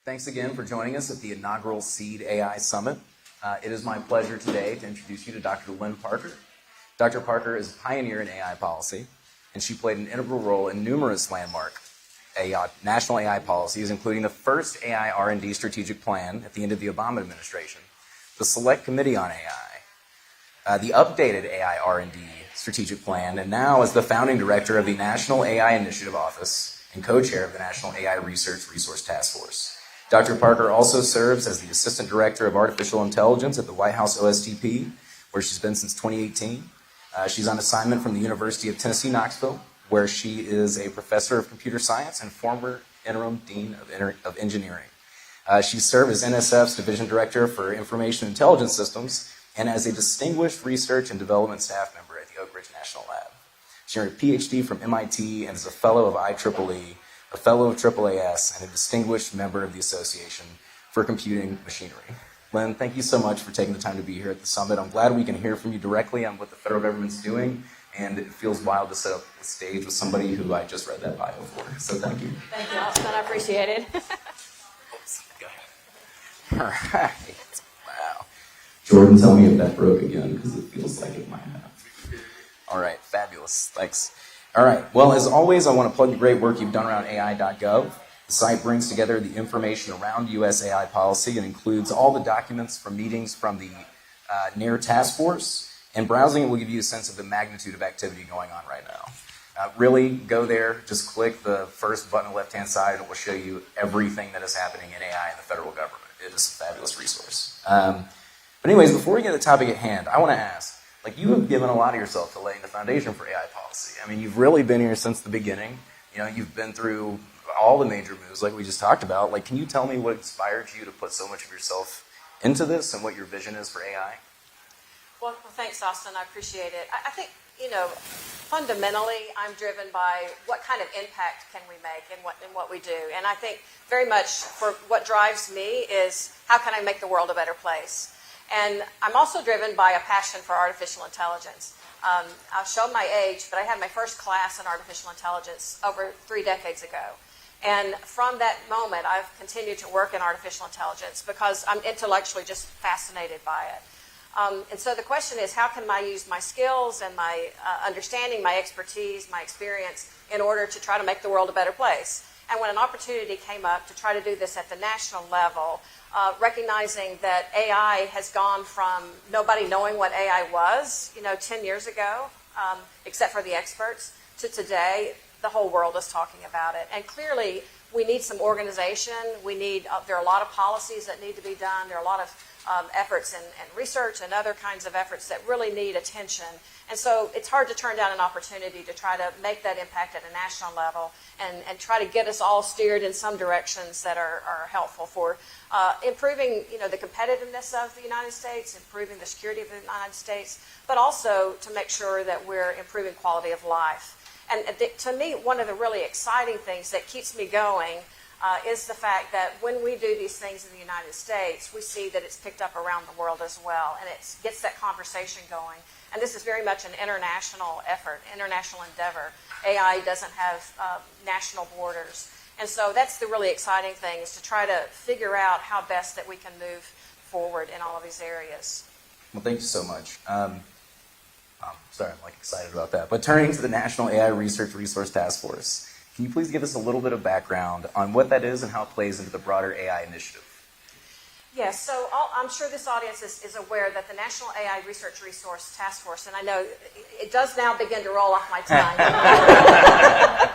Thanks again for joining us at the inaugural SeedAI Summit. It is my pleasure today to introduce you to Dr. Lynne Parker. Dr. Parker is a pioneer in AI policy, and she played an integral role in numerous landmark national AI policies, including the first AI R&D strategic plan at the end of the Obama administration, the Select Committee on AI, the updated AI R&D strategic plan, and now as the founding director of the National AI Initiative Office and co-chair of the National AI Research Resource Task Force. Dr. Parker also serves as the Assistant Director of Artificial Intelligence at the White House OSTP, where she's been since 2018. She's on assignment from the University of Tennessee, Knoxville, where she is a professor of computer science and former interim dean of engineering. She served as NSF's Division Director for Information Intelligence Systems and as a distinguished research and development staff member at the Oak Ridge National Lab. She earned a PhD from MIT and is a fellow of IEEE, a fellow of AAAS, and a distinguished member of the Association for Computing Machinery. Lynne, thank you so much for taking the time to be here at the summit. I'm glad we can hear from you directly on what the federal government's doing, and it feels wild to set up the stage with somebody who I just read that bio for. So thank you. Thank you, Austin. I appreciate it. Oops, go ahead. All right. Wow. Jordan, tell me if that broke again, because it feels like it might have. All right, fabulous. Thanks. All right, well, as always, I want to plug the great work you've done around AI.gov. The site brings together the information around U.S. AI policy and includes all the documents from meetings from the NAIR task force, and browsing it will give you a sense of the magnitude of activity going on right now. Really, go there, just click the first button on the left-hand side, and it will show you everything that is happening in AI in the federal government. It is a fabulous resource. But anyways, before we get to the topic at hand, I want to ask, you have given a lot of yourself to laying the foundation for AI policy. I mean, you've really been here since the beginning. You've been through all the major moves like we just talked about. Can you tell me what inspired you to put so much of yourself into this and what your vision is for AI? Well, thanks, Austin. I appreciate it. I think, fundamentally, I'm driven by what kind of impact can we make in what we do. And I think very much for what drives me is how can I make the world a better place? And I'm also driven by a passion for artificial intelligence. I'll show my age, but I had my first class in artificial intelligence over 3 decades ago. And from that moment, I've continued to work in artificial intelligence because I'm intellectually just fascinated by it. And so the question is, how can I use my skills and my understanding, my expertise, my experience in order to try to make the world a better place? And when an opportunity came up to try to do this at the national level, recognizing that AI has gone from nobody knowing what AI was, 10 years ago, except for the experts, to today, the whole world is talking about it. And clearly, we need some organization. There are a lot of policies that need to be done. There are a lot of efforts in research and other kinds of efforts that really need attention. And so it's hard to turn down an opportunity to try to make that impact at a national level and try to get us all steered in some directions that are helpful for improving the competitiveness of the United States, improving the security of the United States, but also to make sure that we're improving quality of life. And to me, one of the really exciting things that keeps me going is the fact that when we do these things in the United States, we see that it's picked up around the world as well, and it gets that conversation going. And this is very much an international effort, international endeavor. AI doesn't have national borders. And so that's the really exciting thing, is to try to figure out how best that we can move forward in all of these areas. Well, thank you so much. Sorry, I'm excited about that. But turning to the National AI Research Resource Task Force, can you please give us a little bit of background on what that is and how it plays into the broader AI initiative? Yes, so I'm sure this audience is aware that the National AI Research Resource Task Force, and I know it does now begin to roll off my tongue. I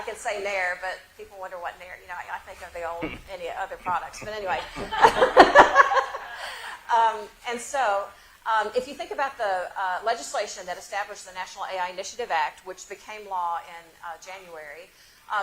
can say NAIR, but people wonder what NAIR, I think of the old, any other products. But anyway. And so, if you think about the legislation that established the National AI Initiative Act, which became law in January,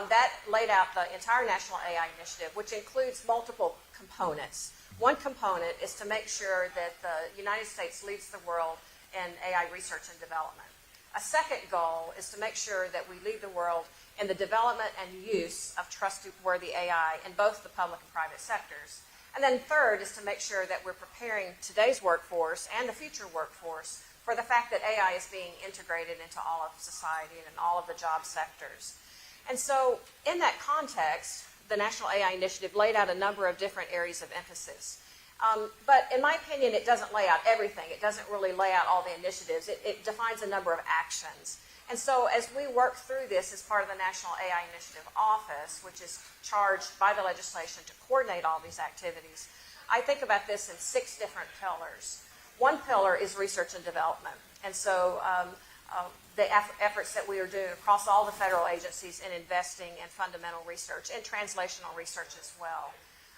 that laid out the entire National AI Initiative, which includes multiple components. One component is to make sure that the United States leads the world in AI research and development. A second goal is to make sure that we lead the world in the development and use of trustworthy AI in both the public and private sectors. And then third is to make sure that we're preparing today's workforce and the future workforce for the fact that AI is being integrated into all of society and in all of the job sectors. And so in that context, the National AI Initiative laid out a number of different areas of emphasis. But in my opinion, it doesn't lay out everything. It doesn't really lay out all the initiatives. It defines a number of actions. And so as we work through this as part of the National AI Initiative Office, which is charged by the legislation to coordinate all these activities, I think about this in 6 different pillars. One pillar is research and development. And so the efforts that we are doing across all the federal agencies in investing in fundamental research and translational research as well.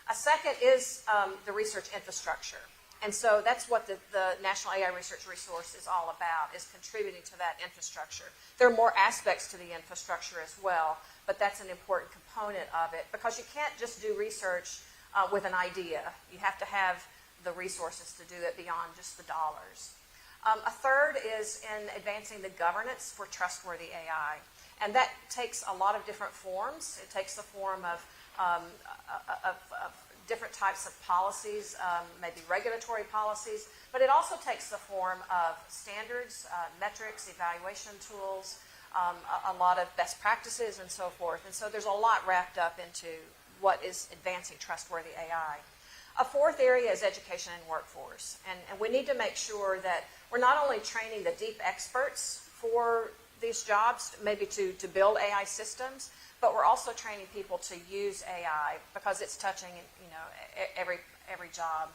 A second is the research infrastructure. And so that's what the National AI Research Resource is all about, is contributing to that infrastructure. There are more aspects to the infrastructure as well, but that's an important component of it, because you can't just do research with an idea. You have to have the resources to do it beyond just the dollars. A third is in advancing the governance for trustworthy AI. And that takes a lot of different forms. It takes the form of different types of policies, maybe regulatory policies, but it also takes the form of standards, metrics, evaluation tools, a lot of best practices, and so forth. And so there's a lot wrapped up into what is advancing trustworthy AI. A fourth area is education and workforce. And we need to make sure that we're not only training the deep experts for these jobs, maybe to build AI systems, but we're also training people to use AI, because it's touching, every job.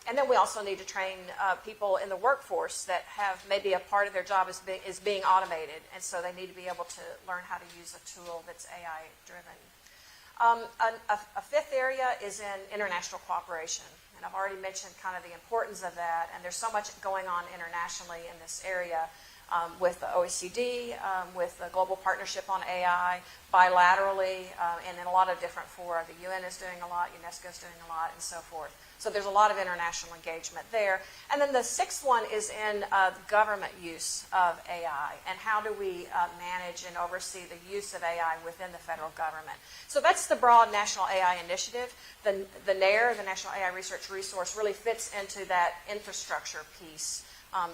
And then we also need to train people in the workforce that have maybe a part of their job is being automated, and so they need to be able to learn how to use a tool that's AI driven. A fifth area is in international cooperation, and I've already mentioned kind of the importance of that, and there's so much going on internationally in this area. With the OECD, with the Global Partnership on AI, bilaterally, and in a lot of different fora. The UN is doing a lot, UNESCO is doing a lot, and so forth. So there's a lot of international engagement there. And then the sixth one is in government use of AI, and how do we manage and oversee the use of AI within the federal government. So that's the broad National AI Initiative. The NAIR, the National AI Research Resource, really fits into that infrastructure piece.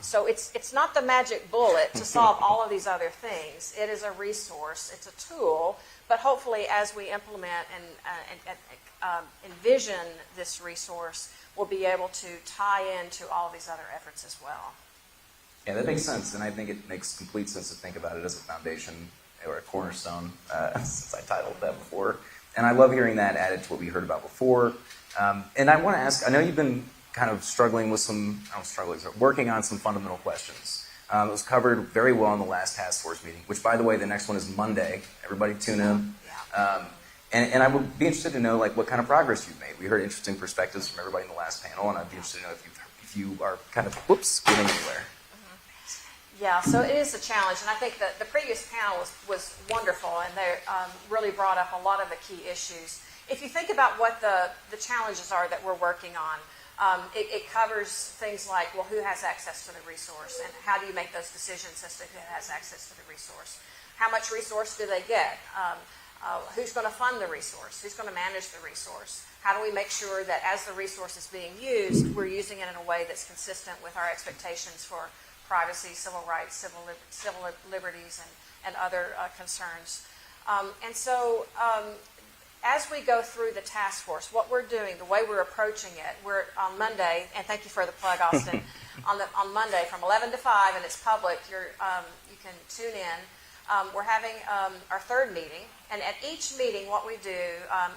So it's not the magic bullet to solve all of these other things. It is a resource. It's a tool. But hopefully, as we implement and envision this resource, we'll be able to tie into all of these other efforts as well. Yeah, that makes sense. And I think it makes complete sense to think about it as a foundation or a cornerstone, since I titled that before. And I love hearing that added to what we heard about before. And I want to ask, I know you've been kind of working on some fundamental questions. It was covered very well in the last task force meeting, which, by the way, the next one is Monday. Everybody tune in. Yeah. And I would be interested to know, what kind of progress you've made. We heard interesting perspectives from everybody in the last panel, and I'd be interested to know if you are kind of, getting anywhere. Yeah, so it is a challenge, and I think that the previous panel was wonderful, and they really brought up a lot of the key issues. If you think about what the challenges are that we're working on, it covers things like, well, who has access to the resource, and how do you make those decisions as to who has access to the resource? How much resource do they get? Who's going to fund the resource? Who's going to manage the resource? How do we make sure that as the resource is being used, we're using it in a way that's consistent with our expectations for privacy, civil rights, civil liberties, and other concerns? And so as we go through the task force, what we're doing, the way we're approaching it, we're on Monday, and thank you for the plug, Austin, on Monday from 11 to 5, and it's public, you can tune in. We're having our third meeting, and at each meeting what we do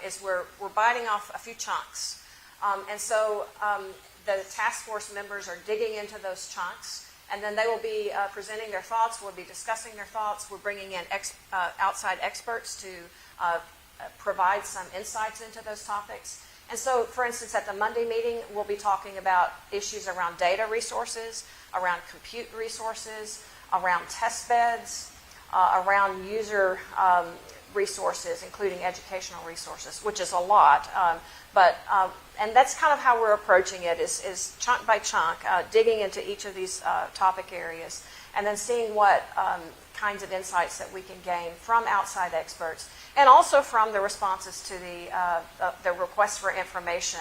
is we're biting off a few chunks. And so the task force members are digging into those chunks, and then they will be presenting their thoughts, we'll be discussing their thoughts, we're bringing in outside experts to provide some insights into those topics. And so, for instance, at the Monday meeting, we'll be talking about issues around data resources, around compute resources, around test beds, around user resources, including educational resources, which is a lot. And that's kind of how we're approaching it, is chunk by chunk, digging into each of these topic areas, and then seeing what kinds of insights that we can gain from outside experts, and also from the responses to the request for information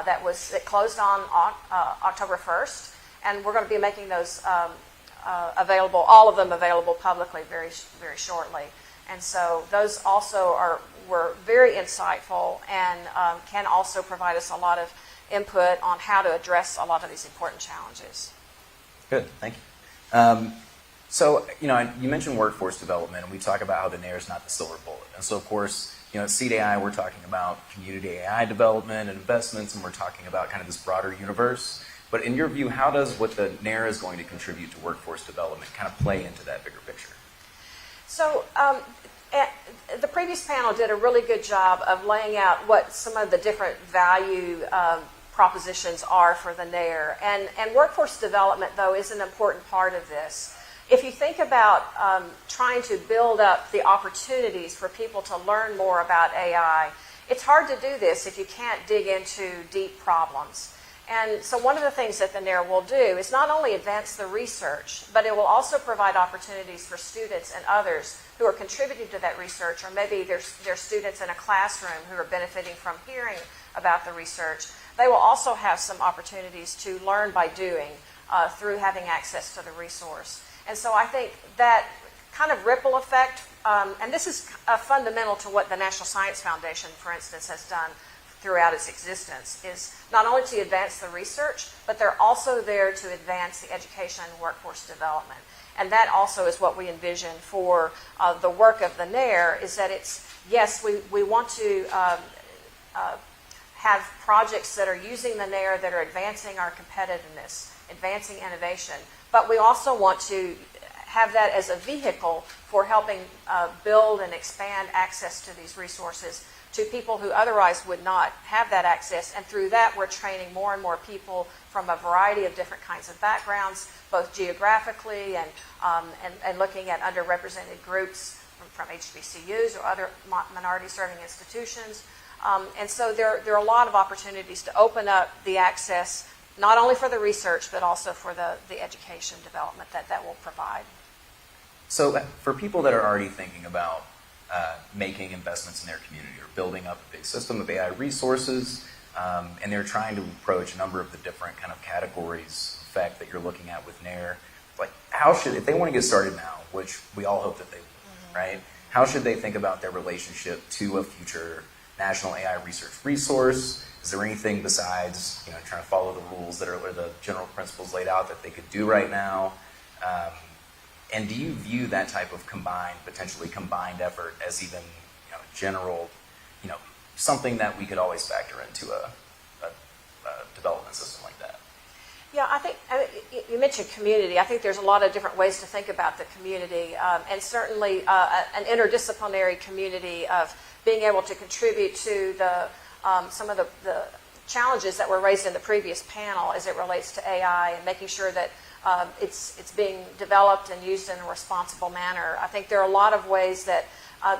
that closed on October 1st, and we're going to be making those available, all of them available publicly very, very shortly. And so those also are were very insightful and can also provide us a lot of input on how to address a lot of these important challenges. Good, thank you. So, you mentioned workforce development, and we talk about how the NAIR is not the silver bullet. And so, of course, at SeedAI, we're talking about community AI development and investments, and we're talking about kind of this broader universe. But in your view, how does what the NAIR is going to contribute to workforce development kind of play into that bigger picture? So, the previous panel did a really good job of laying out what some of the different value propositions are for the NAIR. And workforce development, though, is an important part of this. If you think about trying to build up the opportunities for people to learn more about AI, it's hard to do this if you can't dig into deep problems. And so one of the things that the NAIR will do is not only advance the research, but it will also provide opportunities for students and others who are contributing to that research, or maybe they're students in a classroom who are benefiting from hearing about the research. They will also have some opportunities to learn by doing through having access to the resource. And so I think that kind of ripple effect, and this is fundamental to what the National Science Foundation, for instance, has done throughout its existence, is not only to advance the research, but they're also there to advance the education and workforce development. And that also is what we envision for the work of the NAIR, is that it's, yes, we want to have projects that are using the NAIR that are advancing our competitiveness, advancing innovation, but we also want to have that as a vehicle for helping build and expand access to these resources to people who otherwise would not have that access. And through that, we're training more and more people from a variety of different kinds of backgrounds, both geographically and looking at underrepresented groups from HBCUs or other minority-serving institutions. And so there are a lot of opportunities to open up the access, not only for the research, but also for the education development that will provide. So for people that are already thinking about making investments in their community or building up a big system of AI resources, and they're trying to approach a number of the different kind of categories of effect that you're looking at with NAIR, like if they want to get started now, which we all hope that they will, right? How should they think about their relationship to a future national AI research resource? Is there anything besides trying to follow the rules that are or the general principles laid out that they could do right now? And do you view that type of potentially combined effort as even general, something that we could always factor into a development system like that? Yeah, I think you mentioned community. I think there's a lot of different ways to think about the community, and certainly an interdisciplinary community of being able to contribute to some of the challenges that were raised in the previous panel as it relates to AI and making sure that it's being developed and used in a responsible manner. I think there are a lot of ways that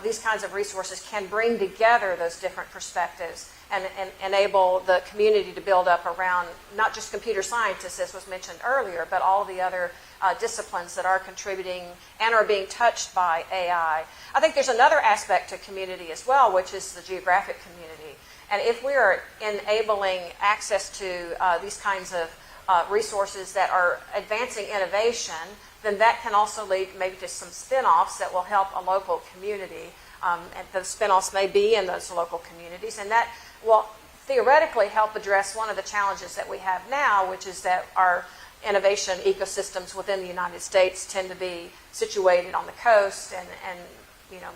these kinds of resources can bring together those different perspectives and enable the community to build up around not just computer scientists, as was mentioned earlier, but all the other disciplines that are contributing and are being touched by AI. I think there's another aspect to community as well, which is the geographic community. And if we are enabling access to these kinds of resources that are advancing innovation, then that can also lead maybe to some spin-offs that will help a local community. And those spin-offs may be in those local communities, and that will theoretically help address one of the challenges that we have now, which is that our innovation ecosystems within the United States tend to be situated on the coast and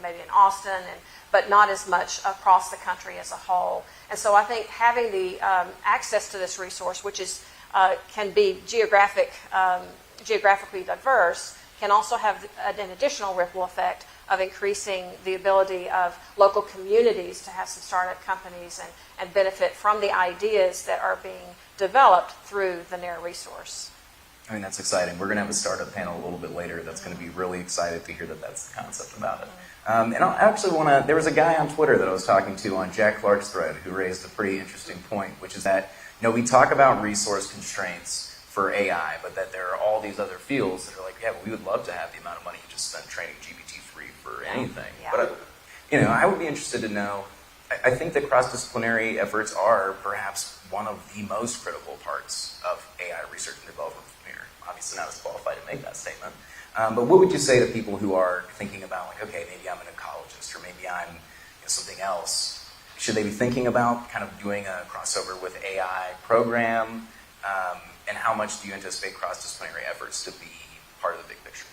maybe in Austin, but not as much across the country as a whole. And so I think having the access to this resource, which is can be geographically diverse, can also have an additional ripple effect of increasing the ability of local communities to have some startup companies and benefit from the ideas that are being developed through the NAIR resource. I mean, that's exciting. We're going to have a startup panel a little bit later that's going to be really excited to hear that that's the concept about it. And I actually want to, there was a guy on Twitter that I was talking to on Jack Clark's thread who raised a pretty interesting point, which is that, we talk about resource constraints for AI, but that there are all these other fields that are like, yeah, well, we would love to have the amount of money you just spend training GPT-3 for anything. Yeah. But, I would be interested to know, I think that cross-disciplinary efforts are perhaps one of the most critical parts of AI research and development from here. Obviously not as qualified to make that statement. But what would you say to people who are thinking about, like, okay, maybe I'm an ecologist, or maybe I'm as something else, should they be thinking about kind of doing a crossover with AI program? And how much do you anticipate cross-disciplinary efforts to be part of the big picture?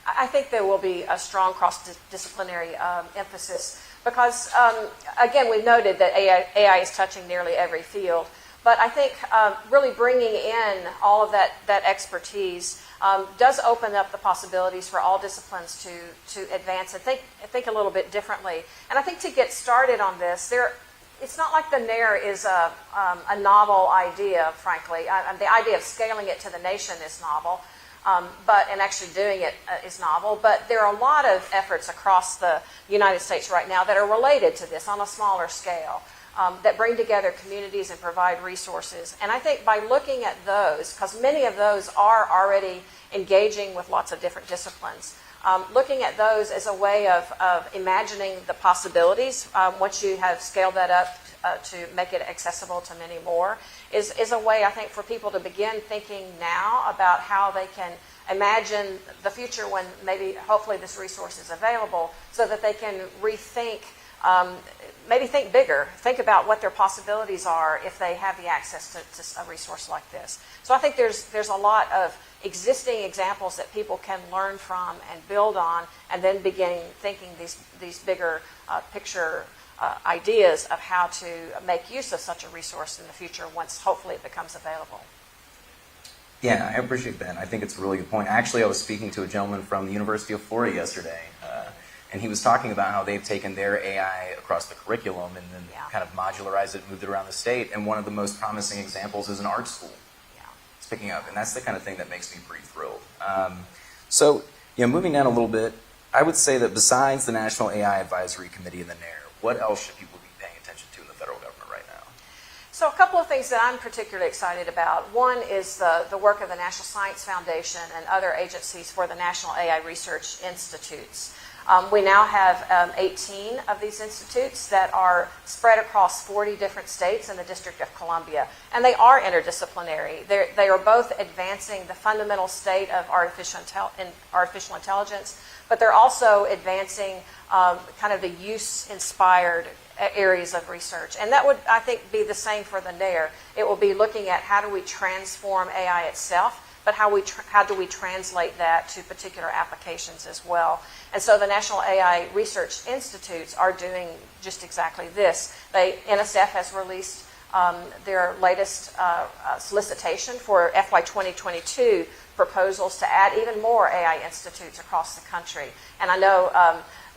I think there will be a strong cross-disciplinary emphasis because, again, we've noted that AI is touching nearly every field. But I think really bringing in all of that expertise does open up the possibilities for all disciplines to advance and think a little bit differently. And I think to get started on this, it's not like the NAIR is a novel idea, frankly. The idea of scaling it to the nation is novel, and actually doing it is novel. But there are a lot of efforts across the United States right now that are related to this on a smaller scale. That bring together communities and provide resources. And I think by looking at those, because many of those are already engaging with lots of different disciplines, looking at those as a way of imagining the possibilities, once you have scaled that up to make it accessible to many more, is a way, I think, for people to begin thinking now about how they can imagine the future when maybe, hopefully, this resource is available so that they can rethink, maybe think bigger, think about what their possibilities are if they have the access to a resource like this. So I think there's a lot of existing examples that people can learn from and build on, and then begin thinking these bigger picture ideas of how to make use of such a resource in the future once hopefully it becomes available. Yeah, I appreciate that. I think it's a really good point. Actually, I was speaking to a gentleman from the University of Florida yesterday, and he was talking about how they've taken their AI across the curriculum and then kind of modularized it, moved it around the state. And one of the most promising examples is an art school. It's picking up, and that's the kind of thing that makes me pretty thrilled. So, moving down a little bit, I would say that besides the National AI Advisory Committee and the NAIR, what else should people be paying attention to in the federal government right now? So a couple of things that I'm particularly excited about. One is the work of the National Science Foundation and other agencies for the National AI Research Institutes. We now have 18 of these institutes that are spread across 40 different states and the District of Columbia. And they are interdisciplinary. They are both advancing the fundamental state of artificial intelligence, but they're also advancing kind of the use-inspired areas of research. And that would, I think, be the same for the NAIR. It will be looking at how do we transform AI itself, but how do we translate that to particular applications as well. And so the National AI Research Institutes are doing just exactly this. NSF has released their latest solicitation for FY 2022 proposals to add even more AI institutes across the country. And I know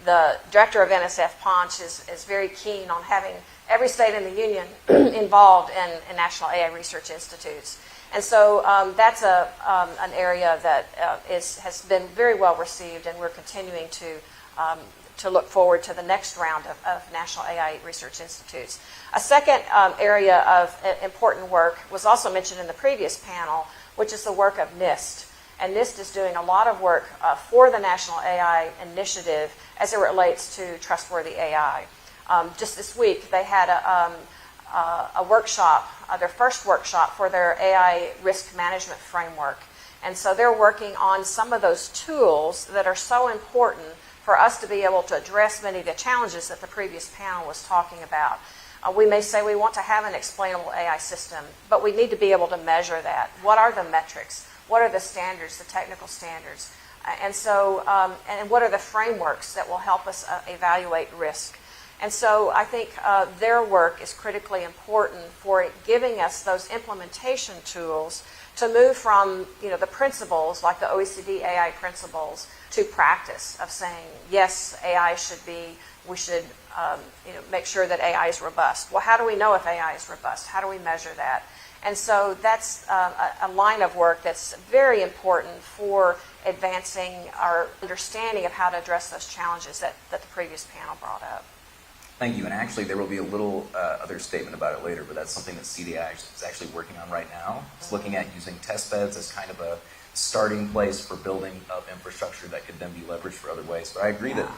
the director of NSF, Ponch, is very keen on having every state in the union involved in National AI Research Institutes. And so that's an area that has been very well received, and we're continuing to look forward to the next round of National AI Research Institutes. A second area of important work was also mentioned in the previous panel, which is the work of NIST. And NIST is doing a lot of work for the National AI Initiative as it relates to trustworthy AI. Just this week, they had a workshop, their first workshop for their AI risk management framework. And so they're working on some of those tools that are so important for us to be able to address many of the challenges that the previous panel was talking about. We may say we want to have an explainable AI system, but we need to be able to measure that. What are the metrics? What are the standards, the technical standards? And so, and what are the frameworks that will help us evaluate risk? And so I think their work is critically important for giving us those implementation tools to move from the principles, like the OECD AI principles, to practice of saying, yes, AI should be, we should make sure that AI is robust. Well, how do we know if AI is robust? How do we measure that? And so that's a line of work that's very important for advancing our understanding of how to address those challenges that the previous panel brought up. Thank you. And actually, there will be a little other statement about it later, but that's something that SeedAI is actually working on right now. It's looking at using test beds as kind of a starting place for building up infrastructure that could then be leveraged for other ways. But I agree that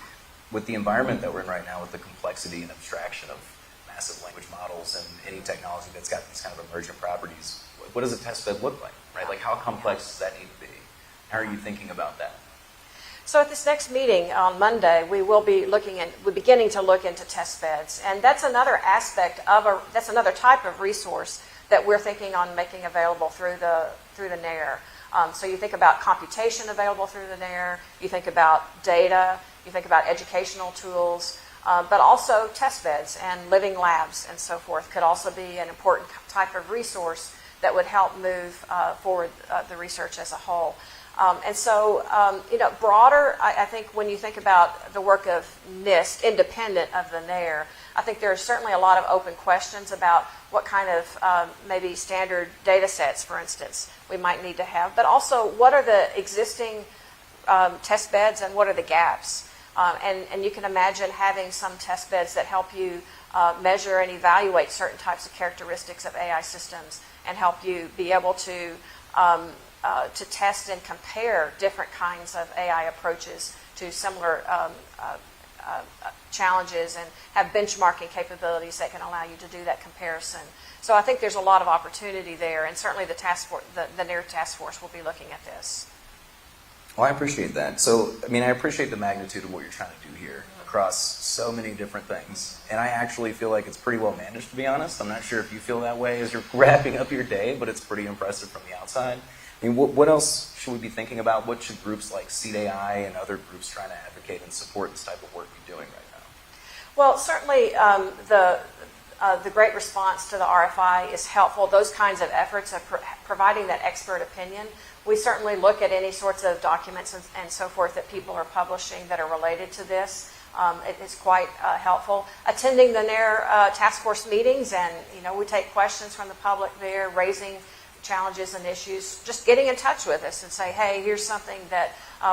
with the environment that we're in right now, with the complexity and abstraction of massive language models and any technology that's got these kind of emergent properties, what does a test bed look like, right? Like, how complex does that need to be? How are you thinking about that? So at this next meeting on Monday, we will be we're beginning to look into test beds, and that's another aspect of that's another type of resource that we're thinking on making available through the NAIR. So you think about computation available through the NAIR, you think about data, you think about educational tools, but also test beds and living labs and so forth could also be an important type of resource that would help move forward the research as a whole. And so, broader, I think when you think about the work of NIST, independent of the NAIR, I think there are certainly a lot of open questions about what kind of maybe standard data sets, for instance, we might need to have, but also what are the existing test beds and what are the gaps? And you can imagine having some test beds that help you measure and evaluate certain types of characteristics of AI systems and help you be able to test and compare different kinds of AI approaches to similar challenges and have benchmarking capabilities that can allow you to do that comparison. So I think there's a lot of opportunity there, and certainly the NAIR task force will be looking at this. Well, I appreciate that. So, I appreciate the magnitude of what you're trying to do here across so many different things. And I actually feel like it's pretty well managed, to be honest. I'm not sure if you feel that way as you're wrapping up your day, but it's pretty impressive from the outside. What else should we be thinking about? What should groups like SeedAI and other groups trying to advocate and support this type of work be doing right now? Well, certainly the great response to the RFI is helpful. Those kinds of efforts of providing that expert opinion. We certainly look at any sorts of documents and so forth that people are publishing that are related to this. It is quite helpful. Attending the NAIR task force meetings, and we take questions from the public there, raising challenges and issues, just getting in touch with us and say, hey, here's something that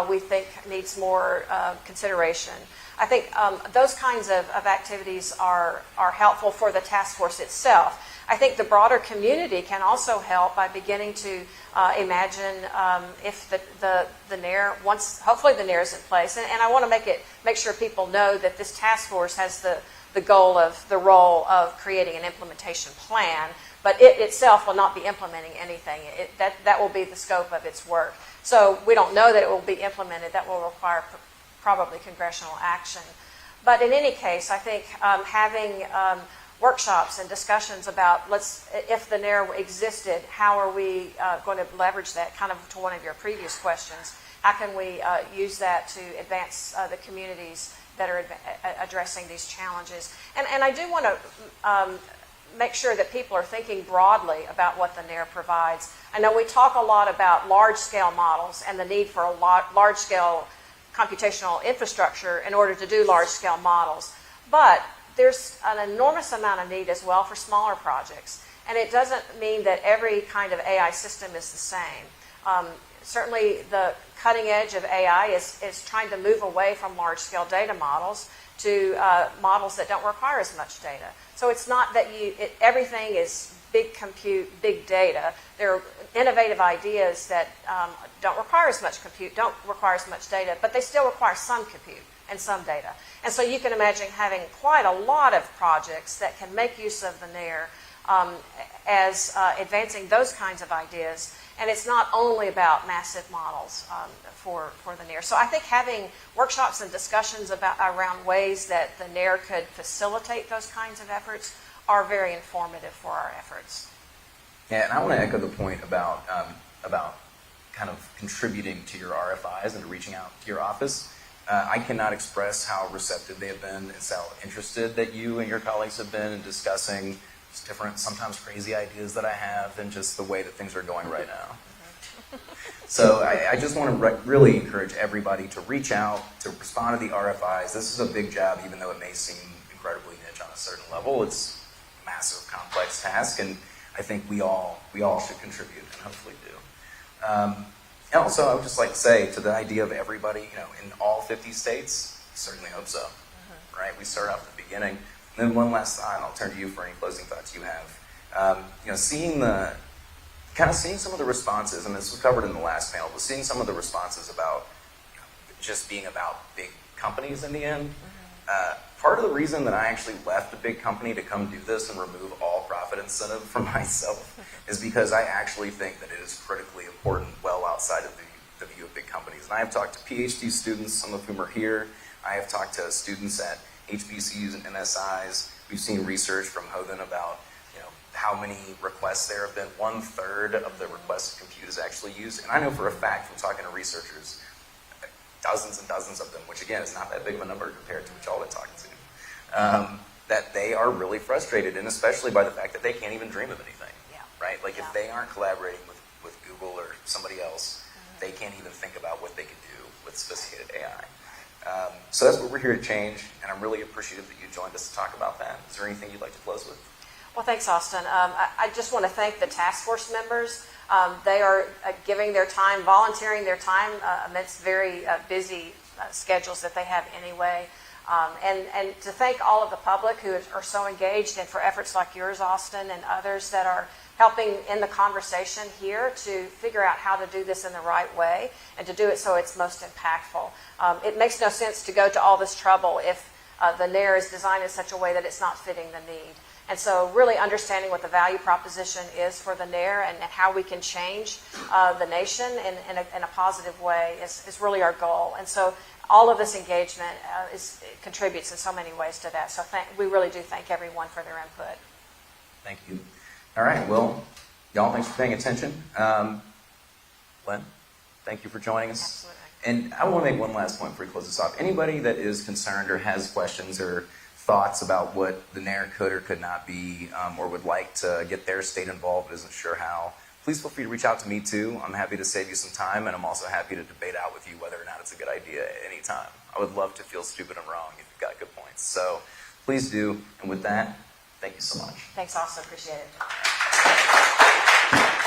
we think needs more consideration. I think those kinds of activities are helpful for the task force itself. I think the broader community can also help by beginning to imagine if the NAIR, hopefully the NAIR is in place, and I want to make sure people know that this task force has the goal of the role of creating an implementation plan, but it itself will not be implementing anything. That will be the scope of its work. So we don't know that it will be implemented. That will require probably congressional action. But in any case, I think having workshops and discussions about if the NAIR existed, how are we going to leverage that, kind of to one of your previous questions. How can we use that to advance the communities that are addressing these challenges? And I do want to make sure that people are thinking broadly about what the NAIR provides. I know we talk a lot about large-scale models and the need for a large-scale computational infrastructure in order to do large-scale models. But there's an enormous amount of need as well for smaller projects. And it doesn't mean that every kind of AI system is the same. Certainly the cutting edge of AI is trying to move away from large-scale data models to models that don't require as much data. So it's not that everything is big compute, big data. There are innovative ideas that don't require as much compute, don't require as much data, but they still require some compute and some data. And so you can imagine having quite a lot of projects that can make use of the NAIR as advancing those kinds of ideas. And it's not only about massive models for the NAIR. So I think having workshops and discussions around ways that the NAIR could facilitate those kinds of efforts are very informative for our efforts. Yeah, and I want to echo the point about kind of contributing to your RFIs and reaching out to your office. I cannot express how receptive they have been and how interested that you and your colleagues have been in discussing different, sometimes crazy ideas that I have and just the way that things are going right now. So I just want to really encourage everybody to reach out, to respond to the RFIs. This is a big job, even though it may seem incredibly niche on a certain level. It's a massive, complex task, and I think we all should contribute and hopefully do. And also, I would just like to say to the idea of everybody, in all 50 states, I certainly hope so. Right? We start off at the beginning. And then one last thought, and I'll turn to you for any closing thoughts you have. Seeing some of the responses, and this was covered in the last panel, but seeing some of the responses about just being about big companies in the end. Part of the reason that I actually left a big company to come do this and remove all profit incentive from myself is because I actually think that it is critically important, well outside of the view of big companies. And I have talked to PhD students, some of whom are here. I have talked to students at HBCUs and NSIs. We've seen research from Hogan about how many requests there have been. 1/3 of the requested compute is actually used. And I know for a fact from talking to researchers, dozens and dozens of them, which again is not that big of a number compared to what y'all been talking to, that they are really frustrated, and especially by the fact that they can't even dream of anything. Right? Like if they aren't collaborating with Google or somebody else, they can't even think about what they could do with sophisticated AI. So that's what we're here to change, and I'm really appreciative that you joined us to talk about that. Is there anything you'd like to close with? Well, thanks, Austin. I just want to thank the task force members. They are giving their time, volunteering their time amidst very busy schedules that they have anyway. And to thank all of the public who are so engaged, and for efforts like yours, Austin, and others that are helping in the conversation here to figure out how to do this in the right way and to do it so it's most impactful. It makes no sense to go to all this trouble if the NAIR is designed in such a way that it's not fitting the need. And so really understanding what the value proposition is for the NAIR and how we can change the nation in a positive way is really our goal. And so all of this engagement contributes in so many ways to that. So we really do thank everyone for their input. Thank you. All right, well, y'all, thanks for paying attention. Lynne, thank you for joining us. Absolutely. And I want to make one last point before we close this off. Anybody that is concerned or has questions or thoughts about what the NAIR could or could not be, or would like to get their state involved but isn't sure how, please feel free to reach out to me too. I'm happy to save you some time, and I'm also happy to debate out with you whether or not it's a good idea at any time. I would love to feel stupid and wrong if you've got good points. So please do. And with that, thank you so much. Thanks, Austin. Appreciate it.